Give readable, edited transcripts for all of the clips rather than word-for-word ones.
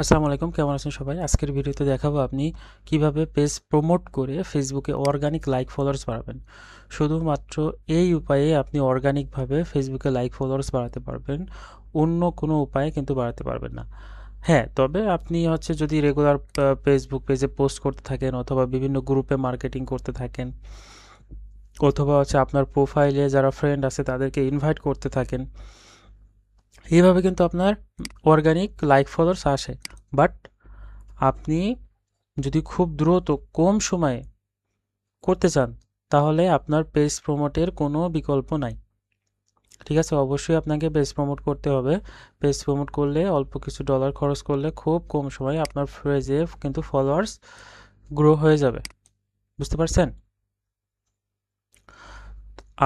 আসসালামু আলাইকুম, কেমন আছেন সবাই? আজকের ভিডিওতে দেখাবো আপনি কিভাবে পেজ প্রমোট করে ফেসবুকে অর্গানিক লাইক ফলোয়ার্স বাড়াবেন। শুধুমাত্র এই উপায়ে আপনি অর্গানিকভাবে ফেসবুকে লাইক ফলোয়ার্স বাড়াতে পারবেন, অন্য কোনো উপায়ে কিন্তু বাড়াতে পারবেন না। হ্যাঁ, তবে আপনি যদি রেগুলার ফেসবুক পেজে পোস্ট করতে থাকেন অথবা বিভিন্ন গ্রুপে মার্কেটিং করতে থাকেন অথবা আপনার প্রোফাইলে যারা ফ্রেন্ড আছে তাদেরকে ইনভাইট করতে থাকেন, এইভাবে কিন্তু আপনার অর্গানিক লাইক ফলোয়ার্স আসে। বাট আপনি যদি খুব দ্রুত কম সময়ে করতে চান তাহলে আপনার পেজ প্রমোটের কোনো বিকল্প নাই। ঠিক আছে, অবশ্যই আপনাকে পেজ প্রমোট করতে হবে। পেজ প্রমোট করলে অল্প কিছু ডলার খরচ করলে খুব কম সময়ে আপনার পেজে কিন্তু ফলোয়ার্স গ্রো হয়ে যাবে। বুঝতে পারছেন?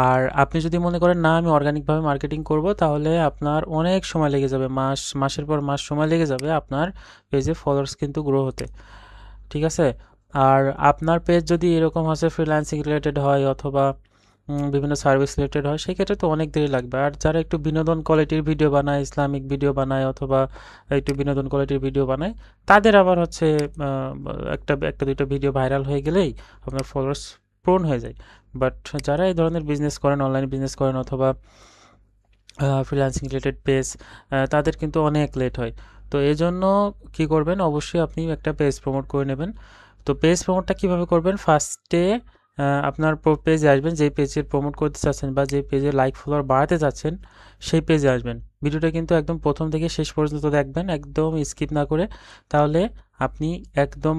আর আপনি যদি মনে করেন না আমি অর্গানিকভাবে মার্কেটিং করব, তাহলে আপনার অনেক সময় লেগে যাবে, মাসের পর মাস সময় লেগে যাবে আপনার পেজে ফলোয়ার্স কিন্তু গ্রো হতে। ঠিক আছে? আর আপনার পেজ যদি এরকম হচ্ছে ফ্রিল্যান্সিং রিলেটেড হয় অথবা বিভিন্ন সার্ভিস রিলেটেড হয়, সেক্ষেত্রে তো অনেক দেরি লাগবে। আর যারা একটু বিনোদন কোয়ালিটির ভিডিও বানায়, ইসলামিক ভিডিও বানায় অথবা একটু বিনোদন কোয়ালিটির ভিডিও বানায়, তাদের আবার একটা একটা দুইটা ভিডিও ভাইরাল হয়ে গেলেই আপনার ফলোয়ার্স পূরণ হয়ে যায়। বাট যারা এই ধরনের বিজনেস করেন, অনলাইন বিজনেস করেন অথবা ফ্রিল্যান্সিং রিলেটেড পেজ, তাদের কিন্তু অনেক লেট হয়। তো এই জন্য কী করবেন, অবশ্যই আপনি একটা পেজ প্রমোট করে নেবেন। তো পেজ প্রমোটটা কিভাবে করবেন? ফার্স্টে আপনার পেজে আসবেন, যেই পেজে প্রমোট করতে চাচ্ছেন বা যে পেজে লাইক ফলোয়ার বাড়াতে চাচ্ছেন সেই পেজে আসবেন। ভিডিওটা কিন্তু একদম প্রথম থেকে শেষ পর্যন্ত দেখবেন, একদম স্কিপ না করে। তাহলে আপনি একদম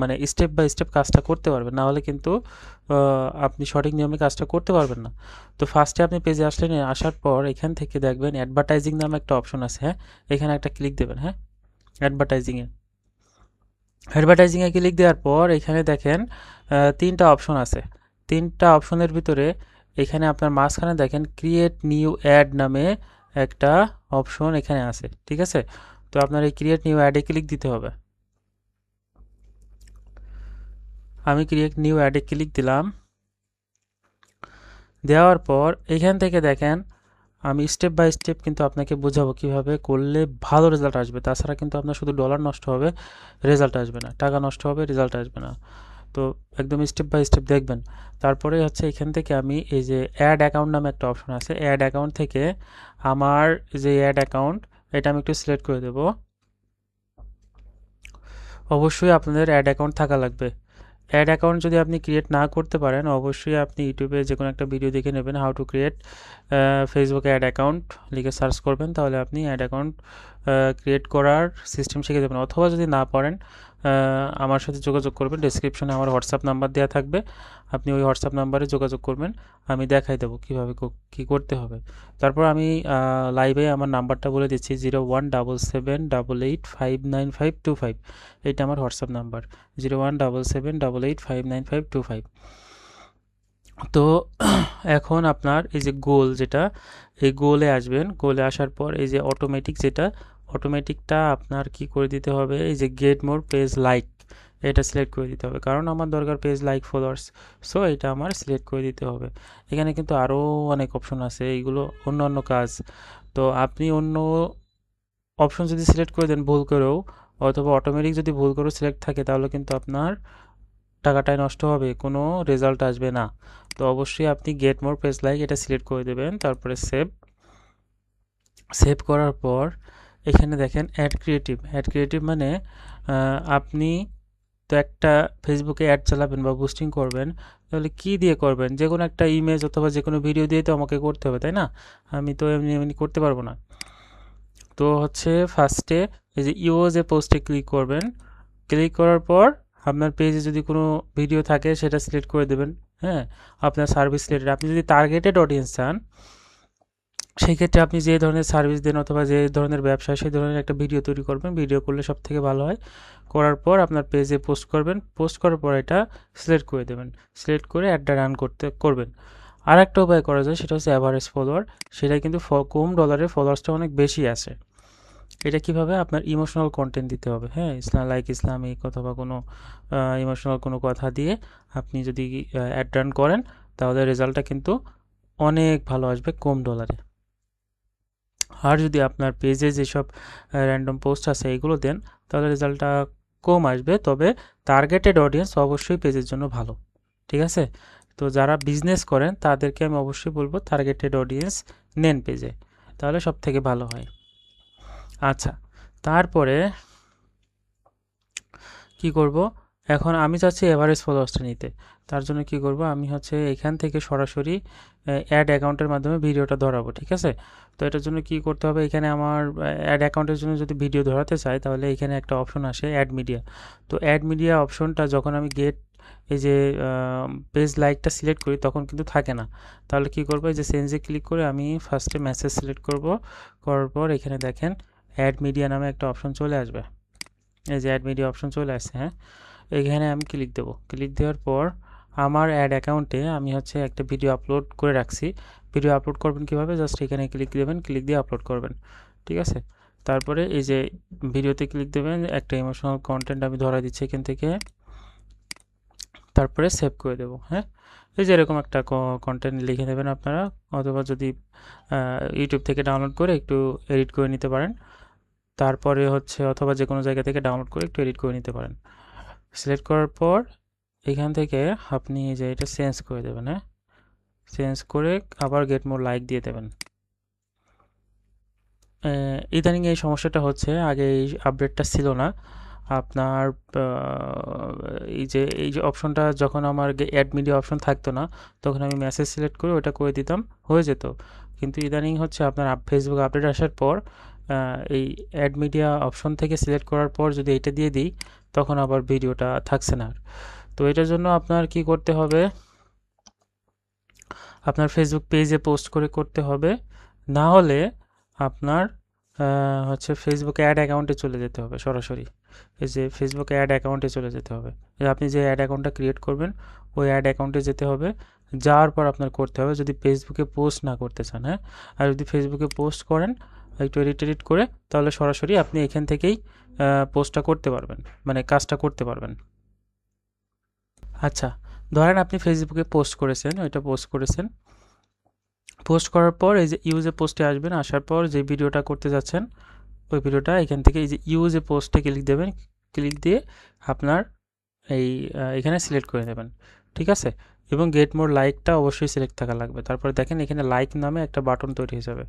মানে স্টেপ বাই স্টেপ কাজটা করতে পারবেন, না হলে কিন্তু আপনি সঠিক নিয়মে কাজটা করতে পারবেন না। তো ফার্স্টে আপনি পেজে আসলেন, আসার পর এখান থেকে দেখবেন অ্যাডভার্টাইজিং নামে একটা অপশন আছে। হ্যাঁ, এখানে একটা ক্লিক দেবেন। হ্যাঁ, অ্যাডভার্টাইজিংয়ে অ্যাডভার্টাইজিংয়ে ক্লিক দেওয়ার পর এখানে দেখেন তিনটা অপশন আছে। তিনটা অপশনের ভিতরে এখানে আপনার মাঝখানে দেখেন ক্রিয়েট নিউ অ্যাড নামে একটা অপশন এখানে আছে। ঠিক আছে? তো আপনার এই ক্রিয়েট নিউ অ্যাডে ক্লিক দিতে হবে। আমি ক্রিয়েট নিউ অ্যাডে ক্লিক দিলাম। দেওয়ার পর এখান থেকে দেখেন আমি স্টেপ বাই স্টেপ কিন্তু আপনাকে বোঝাবো কিভাবে করলে ভালো রেজাল্ট আসবে। তাছাড়া কিন্তু আপনার শুধু ডলার নষ্ট হবে, রেজাল্ট আসবে না। টাকা নষ্ট হবে, রেজাল্ট আসবে না। তো একদম স্টেপ বাই স্টেপ দেখবেন। তারপরে এখান থেকে আমি এই যে অ্যাড অ্যাকাউন্ট নামে একটা অপশন আছে, অ্যাড অ্যাকাউন্ট থেকে আমার যে অ্যাড অ্যাকাউন্ট, এটা আমি একটু সিলেক্ট করে দেব। অবশ্যই আপনাদের অ্যাড অ্যাকাউন্ট থাকা লাগবে। অ্যাড অ্যাকাউন্ট যদি আপনি ক্রিয়েট না করতে পারেন, অবশ্যই আপনি ইউটিউবে যে কোনো একটা ভিডিও দেখে নেবেন, how to create Facebook ad account লিখে সার্চ করবেন, তাহলে আপনি অ্যাড অ্যাকাউন্ট ক্রিয়েট করার সিস্টেম শিখে যাবেন। অথবা যদি না পারেন, আমার সাথে যোগাযোগ করবেন, ডেসক্রিপশনে আমার হোয়াটসঅ্যাপ নাম্বার দেওয়া থাকবে, আপনি ওই হোয়াটসঅ্যাপ নাম্বারে যোগাযোগ করবেন, আমি দেখাই দেবো কীভাবে কী করতে হবে। তারপর আমি লাইভে আমার নাম্বারটা বলে দিচ্ছি, 017788595525। এইটা আমার হোয়াটসঅ্যাপ নাম্বার, 017788595525। তো এখন আপনার এই যে গোল, যেটা এই গোলে আসবেন, গোলে আসার পর এই যে অটোমেটিক, যেটা অটোমেটিকটা আপনার কি করে দিতে হবে, এই যে গেট মোর পেজ লাইক, এটা সিলেক্ট করে দিতে হবে, কারণ আমার দরকার পেজ লাইক ফলোয়ার্স। সো এটা আমার সিলেক্ট করে দিতে হবে। এখানে কিন্তু আরও অনেক অপশন আছে, এইগুলো অন্য অন্য কাজ। তো আপনি অন্য অপশন যদি সিলেক্ট করে দেন ভুল করেও, অথবা অটোমেটিক যদি ভুল করেও সিলেক্ট থাকে, তাহলে কিন্তু আপনার টাকাটাই নষ্ট হবে, কোনো রেজাল্ট আসবে না। তো অবশ্যই আপনি গেট মোর পেজ লাইক এটা সিলেক্ট করে দেবেন, তারপরে সেভ। সেভ করার পর এখানে দেখেন অ্যাড ক্রিয়েটিভ। অ্যাড ক্রিয়েটিভ মানে আপনি তো একটা ফেসবুকে অ্যাড চালাবেন বা বুস্টিং করবেন, তাহলে কি দিয়ে করবেন? যে কোনো একটা ইমেজ অথবা যে কোনো ভিডিও দিয়ে তো আমাকে করতে হবে, তাই না? আমি তো এমনি এমনি করতে পারবো না। তো ফার্স্টে এই যে ইউজ এ পোস্টে ক্লিক করবেন। ক্লিক করার পর আপনার পেজে যদি কোনো ভিডিও থাকে সেটা সিলেক্ট করে দেবেন। হ্যাঁ, আপনার সার্ভিস রিলেটেড, আপনি যদি টার্গেটেড অডিয়েন্স চান, সেই ক্ষেত্রে আপনি যে ধরনের সার্ভিস দেন অথবা যে ধরনের ব্যবসা, সেই ধরনের একটা ভিডিও তৈরি করবেন। ভিডিও করলে সব থেকে ভালো হয়। করার পর আপনার পেজে পোস্ট করবেন। পোস্ট করার পর এটা সিলেক্ট করে দেবেন। সিলেক্ট করে অ্যাডটা রান করবেন। আর একটা উপায় করা যায়, সেটা হচ্ছে অ্যাভারেজ ফলোয়ার। সেটা কিন্তু কম ডলারের ফলোয়ার্সটা অনেক বেশি আসে। এটা কিভাবে? আপনার ইমোশনাল কন্টেন্ট দিতে হবে। হ্যাঁ, ইসলামিক অথবা কোনো ইমোশনাল কোনো কথা দিয়ে আপনি যদি অ্যাড রান করেন, তাহলে রেজাল্টটা কিন্তু অনেক ভালো আসবে কম ডলারে। আর যদি আপনার পেজে যেসব র্যান্ডম পোস্ট আছে এগুলো দেন তাহলে রেজাল্টটা কম আসবে, তবে টার্গেটেড অডিয়েন্স অবশ্যই পেজের জন্য ভালো। ঠিক আছে, তো যারা বিজনেস করেন তাদেরকে আমি অবশ্যই বলবো টার্গেটেড অডিয়েন্স নেন পেজে, তাহলে সব থেকে ভালো হয়। আচ্ছা, তারপরে কি করব, এখন আমি চাচ্ছি এভারেজ ফলোয়ার্সটা নিতে। তার জন্য কি করব, আমি হচ্ছে এখান থেকে সরাসরি অ্যাড অ্যাকাউন্টের মাধ্যমে ভিডিওটা ধরাবো। ঠিক আছে, তো এটার জন্য কি করতে হবে, এখানে আমার অ্যাড অ্যাকাউন্টের জন্য যদি ভিডিও ধরাতে চাই তাহলে এখানে একটা অপশন আসে অ্যাড মিডিয়া। তো অ্যাড মিডিয়া অপশনটা যখন আমি গেট এই যে পেজ লাইকটা সিলেক্ট করি তখন কিন্তু থাকে না। তাহলে কি করবো, এই যে চেঞ্জে ক্লিক করে আমি ফার্স্টে মেসেজ সিলেক্ট করব, করার পর এখানে দেখেন অ্যাড মিডিয়া নামে একটা অপশন চলে আসবে। এই যে অ্যাড মিডিয়া অপশন চলে আসছে, হ্যাঁ, এখানে আমি ক্লিক দেবো। ক্লিক দেওয়ার পর আমার অ্যাড অ্যাকাউন্টে আমি হচ্ছে একটা ভিডিও আপলোড করে রাখছি। ভিডিও আপলোড করবেন কীভাবে, জাস্ট এখানে ক্লিক দেবেন, ক্লিক দিয়ে আপলোড করবেন। ঠিক আছে, তারপরে এই যে ভিডিওতে ক্লিক দেবেন, একটা ইমোশনাল কন্টেন্ট আমি ধরা দিচ্ছি এখান থেকে, তারপরে সেভ করে দেবো। হ্যাঁ, এই যে এরকম একটা কন্টেন্ট লিখে দেবেন আপনারা, অথবা যদি ইউটিউব থেকে ডাউনলোড করে একটু এডিট করে নিতে পারেন। তারপরে হচ্ছে অথবা যে কোনো জায়গা থেকে ডাউনলোড করে একটু এডিট করে নিতে পারেন। সিলেক্ট করার পর এখান থেকে আপনি যে এটা চেঞ্জ করে দেবেন, হ্যাঁ, চেঞ্জ করে আবার গেট মোর লাইক দিয়ে দেবেন। ইদানিং এই সমস্যাটা হচ্ছে, আগে এই আপডেটটা ছিল না আপনার। এই যে অপশনটা যখন আমার অ্যাড মিডিয়া অপশন থাকতো না তখন আমি মেসেজ সিলেক্ট করে ওটা করে দিতাম, হয়ে যেত। কিন্তু ইদানিং হচ্ছে আপনার ফেসবুক আপডেট আসার পর এই অ্যাড মিডিয়া অপশন থেকে সিলেক্ট করার পর যদি এটা দিয়ে দিই তখন আবার ভিডিওটা থাকছে না। তো এটার জন্য আপনার কি করতে হবে, আপনার ফেসবুক পেজে পোস্ট করে করতে হবে, না হলে আপনার হচ্ছে ফেসবুক অ্যাড অ্যাকাউন্টে চলে যেতে হবে সরাসরি। এই যে ফেসবুক অ্যাড অ্যাকাউন্টে চলে যেতে হবে, আপনি যে অ্যাড অ্যাকাউন্টটা ক্রিয়েট করবেন ওই অ্যাড অ্যাকাউন্টে যেতে হবে। যাওয়ার পর আপনার করতে হবে, যদি ফেসবুকে পোস্ট না করতে চান, হ্যাঁ, আর যদি ফেসবুকে পোস্ট করেন একটু এডিট করে তাহলে সরাসরি আপনি এখান থেকেই পোস্টটা করতে পারবেন, মানে কাজটা করতে পারবেন। আচ্ছা, ধরেন আপনি ফেসবুকে পোস্ট করেছেন, ওইটা পোস্ট করেছেন, পোস্ট করার পর এই যে ইউজে পোস্টে আসবেন, আসার পর যে ভিডিওটা করতে যাচ্ছেন ওই ভিডিওটা এখান থেকে এই যে ইউজে পোস্টে ক্লিক দেবেন, ক্লিক দিয়ে আপনার এই এখানে সিলেক্ট করে দেবেন। ঠিক আছে, এবং গেট মোর লাইকটা অবশ্যই সিলেক্ট থাকা লাগবে। তারপরে দেখেন এখানে লাইক নামে একটা বাটন তৈরি হয়ে যাবে,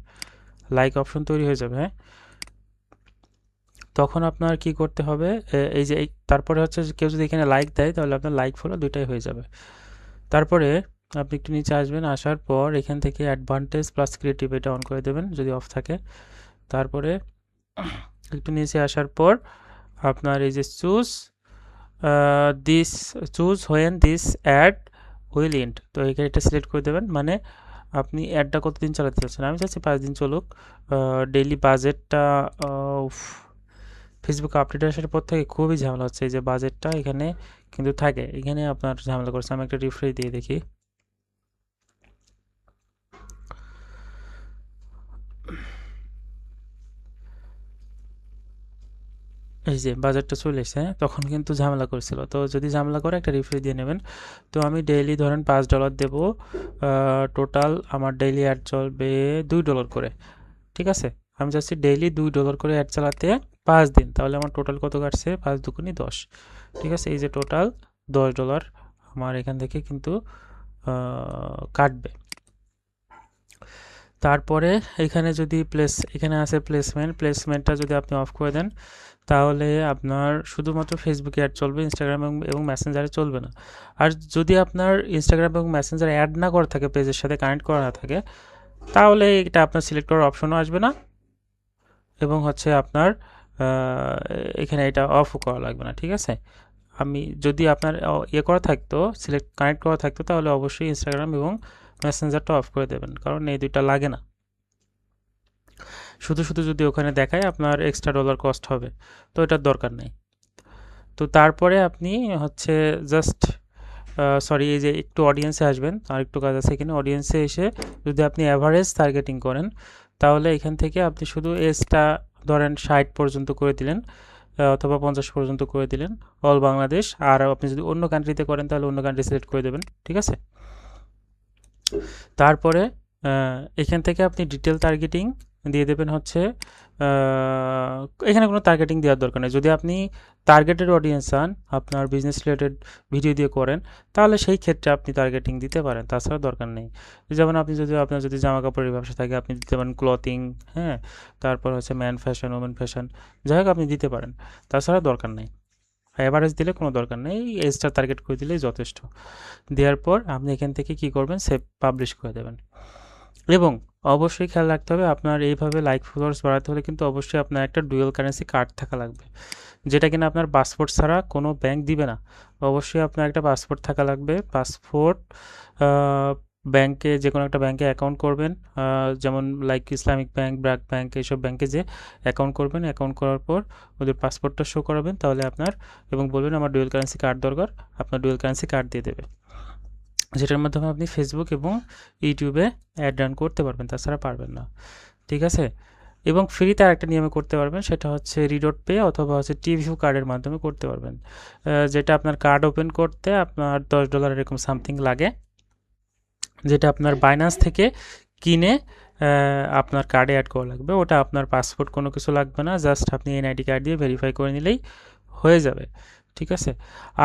লাইক অপশন তৈরি হয়ে যাবে। হ্যাঁ, তখন আপনার কি করতে হবে, এই যে তারপরে হচ্ছে কেউ যদি এখানে লাইক দেয় তাহলে আপনার লাইক ফলো দুইটাই হয়ে যাবে। তারপরে আপনি একটু নিচে আসবেন, আসার পর এখান থেকে অ্যাডভান্টেজ প্লাস ক্রিয়েটিভ এটা অন করে দেবেন যদি অফ থাকে। তারপরে একটু নিচে আসার পর আপনার এই যে choose when this ad will end, তো এখানে এটা সিলেক্ট করে দেবেন। মানে আপনি অ্যাডটা কতদিন চালাতে চাচ্ছেন, আমি চাচ্ছি 5 দিন চলুক। ডেইলি বাজেটটা ফেসবুক আপডেট আসার পর থেকে খুবই ঝামেলা হচ্ছে, এই যে বাজেটটা এখানে কিন্তু থাকে, এখানে আপনার ঝামেলা করছে। আমি একটা রিফ্রেশ দিয়ে দেখি, এই যে বাজারটা চলে এসেছে, তখন কিন্তু ঝামেলা করছিল। তো যদি ঝামেলা করে একটা রিফ্রেশ দিয়ে নেবেন। তো আমি ডেইলি ধরেন $5 দেবো, টোটাল আমার ডেইলি অ্যাড চলবে $2 করে। ঠিক আছে, আমি চাচ্ছি ডেইলি $2 করে অ্যাড চালাতে 5 দিন, তাহলে আমার টোটাল কত কাটছে, 5 দুগুণি 10। ঠিক আছে, এই যে টোটাল $10 আমার এখান থেকে কিন্তু কাটবে। তারপরে এখানে যদি এখানে আছে প্লেসমেন্টটা যদি আপনি অফ করে দেন তাহলে আপনার শুধুমাত্র ফেসবুকে অ্যাড চলবে, ইনস্টাগ্রাম এবং মেসেঞ্জারে চলবে না। আর যদি আপনার ইনস্টাগ্রাম এবং মেসেঞ্জারে অ্যাড না করা থাকে, পেজের সাথে কানেক্ট করা না থাকে, তাহলে এটা আপনার সিলেক্ট করার অপশনও আসবে না, এবং হচ্ছে আপনার এখানে এটা অফও করা লাগবে না। ঠিক আছে, আমি যদি আপনার ইয়ে করা থাকতো, কানেক্ট করা থাকতো, তাহলে অবশ্যই ইনস্টাগ্রাম এবং মেসেঞ্জারটা অফ করে দেবেন, কারণ এই দুইটা লাগে না। শুধু শুধু যদি ওখানে দেখায় আপনার এক্সট্রা ডলার কস্ট হবে, তো এটার দরকার নেই। তো তারপরে আপনি হচ্ছে জাস্ট সরি, এই যে একটু অডিয়েন্সে আসবেন, আর একটু কাজ আছে এখানে। অডিয়েন্সে এসে যদি আপনি অ্যাভারেজ টার্গেটিং করেন তাহলে এখান থেকে আপনি শুধু এজটা ধরেন 60 পর্যন্ত করে দিলেন, অথবা 50 পর্যন্ত করে দিলেন, অল বাংলাদেশ। আর আপনি যদি অন্য কান্ট্রিতে করেন তাহলে অন্য কান্ট্রি সিলেক্ট করে দেবেন। ঠিক আছে, তারপরে এখান থেকে আপনি ডিটেল টার্গেটিং দিয়ে দেবেন হচ্ছে এখানে কোনো টার্গেটিং দেওয়ার দরকার নেই। যদি আপনি টার্গেটেড অডিয়েন্স চান আপনার বিজনেস রিলেটেড ভিডিও দিয়ে করেন, তাহলে সেই ক্ষেত্রে আপনি টার্গেটিং দিতে পারেন, তাছাড়া দরকার নেই। যেমন আপনি যদি আপনার যদি জামা কাপড়ের ব্যবসা থাকে আপনি দিতে পারেন ক্লথিং, হ্যাঁ, তারপর হচ্ছে ম্যান ফ্যাশন, ওমেন ফ্যাশন, যাই হোক আপনি দিতে পারেন, তাছাড়া দরকার নেই। অ্যাভারেজ দিলে কোনো দরকার নেই, এজটা টার্গেট করে দিলেই যথেষ্ট। দেওয়ার পর আপনি এখান থেকে কি করবেন, সেভ পাবলিশ করে দেবেন। এবং অবশ্যই খেয়াল রাখতে হবে আপনার এইভাবে লাইক ফলোয়ার্স বাড়াতে হলে কিন্তু অবশ্যই আপনার একটা ডুয়াল কারেন্সি কার্ড থাকা লাগবে, যেটা কিনা আপনার পাসপোর্ট ছাড়া কোনো ব্যাংক দিবে না। অবশ্যই আপনার একটা পাসপোর্ট থাকা লাগবে। পাসপোর্ট ব্যাংকে, যে কোনো একটা ব্যাংকে অ্যাকাউন্ট করবেন, যেমন like Islamic bank, BRAC bank, এইসব ব্যাংকে যে অ্যাকাউন্ট করবেন, অ্যাকাউন্ট করার পর ওদের পাসপোর্টটা শো করাবেন, তাহলে আপনার, এবং বলবেন আমার ডুয়াল কারেন্সি কার্ড দরকার, আপনার ডুয়াল কারেন্সি কার্ড দিয়ে দেবে, যেটার মাধ্যমে আপনি ফেসবুক এবং ইউটিউবে অ্যাড রান করতে পারবেন, তাছাড়া পারবেন না। ঠিক আছে? এবং ফ্রিতে আরেকটা নিয়মে করতে পারবেন, সেটা হচ্ছে রিডট পে অথবা হচ্ছে টিভিউ কার্ডের মাধ্যমে করতে পারবেন, যেটা আপনার কার্ড ওপেন করতে আপনার $10 এরকম সামথিং লাগে, যেটা আপনার বাইন্যান্স থেকে কিনে আপনার কার্ডে অ্যাড করা লাগবে। ওটা আপনার পাসপোর্ট কোনো কিছু লাগবে না, জাস্ট আপনি এনআইডি কার্ড দিয়ে ভেরিফাই করে নিলেই হয়ে যাবে। ঠিক আছে?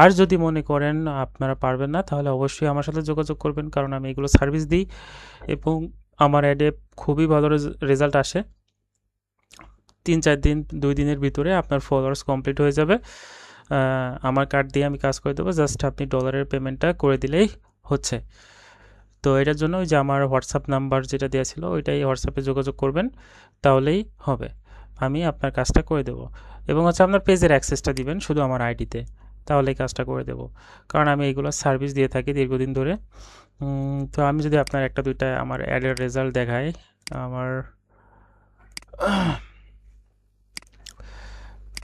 আর যদি মনে করেন আপনারা পারবেন না, তাহলে অবশ্যই আমার সাথে যোগাযোগ করবেন, কারণ আমি এগুলো সার্ভিস দিই এবং আমার অ্যাডে খুবই ভালো রেজাল্ট আসে। 3-4 দিন, 2 দিনের ভিতরে আপনার ফলোয়ার্স কমপ্লিট হয়ে যাবে। আমার কার্ড দিয়ে আমি কাজ করে দেবো, জাস্ট আপনি ডলারের পেমেন্টটা করে দিলেই হচ্ছে। তো এটার জন্য ওই যে আমার হোয়াটসঅ্যাপ নাম্বার যেটা দেওয়া ছিল ওইটাই হোয়াটসঅ্যাপে যোগাযোগ করবেন, তাহলেই হবে। আমি আপনার কাজটা করে দেবো, এবং হচ্ছে আপনার পেজের অ্যাক্সেসটা দিবেন শুধু আমার আইডিতে, তাহলেই কাজটা করে দেবো, কারণ আমি এইগুলো সার্ভিস দিয়ে থাকি দীর্ঘদিন ধরে। তো আমি যদি আপনার একটা দুইটা আমার অ্যাডের রেজাল্ট দেখাই, আমার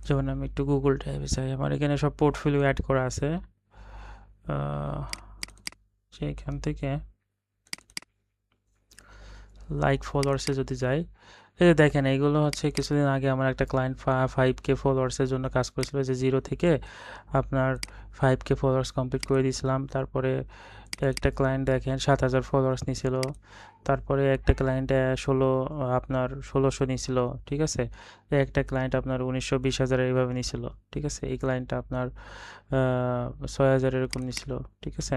যেমন আমি একটু গুগল ড্রাইভে চাই, আমার এখানে সব পোর্টফোলিও অ্যাড করা আছে, সেইখান থেকে লাইক ফলোয়ার্সে যদি যাই, এই যে দেখেন এইগুলো হচ্ছে কিছুদিন আগে আমার একটা ক্লায়েন্ট 5K ফলোয়ার্সের জন্য কাজ করেছিল, যে 0 থেকে আপনার 5K ফলোয়ার্স কমপ্লিট করে দিয়েছিলাম। তারপরে একটা ক্লায়েন্ট দেখেন 7,000 ফলোয়ার্স নিয়েছিল, তারপরে একটা ক্লায়েন্ট আপনার 1600 নিয়েছিল। ঠিক আছে? একটা ক্লায়েন্ট আপনার 1900-20,000 এইভাবে নিয়েছিল। ঠিক আছে? এই ক্লায়েন্টটা আপনার 6,000 এরকম নিয়েছিল। ঠিক আছে?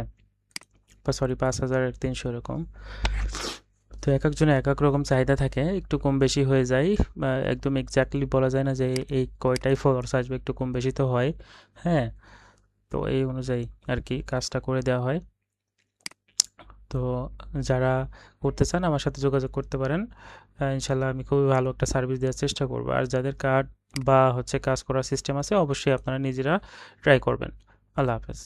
সরি, 5,300 এরকম। তো এক একজনের এক এক রকম চাহিদা থাকে, একটু কম বেশি হয়ে যায়, একদম এক্স্যাক্টলি বলা যায় না যে এই কয়টাই ফলোয়ার্স আসবে, একটু কম বেশি তো হয়। হ্যাঁ, তো এই অনুযায়ী আর কি কাজটা করে দেওয়া হয়। তো যারা করতে চান আমার সাথে যোগাযোগ করতে পারেন, ইনশাল্লাহ আমি খুবই ভালো একটা সার্ভিস দেওয়ার চেষ্টা করব। আর যাদের কার্ড বা হচ্ছে কাজ করার সিস্টেম আছে অবশ্যই আপনারা নিজেরা ট্রাই করবেন। আল্লাহ হাফেজ।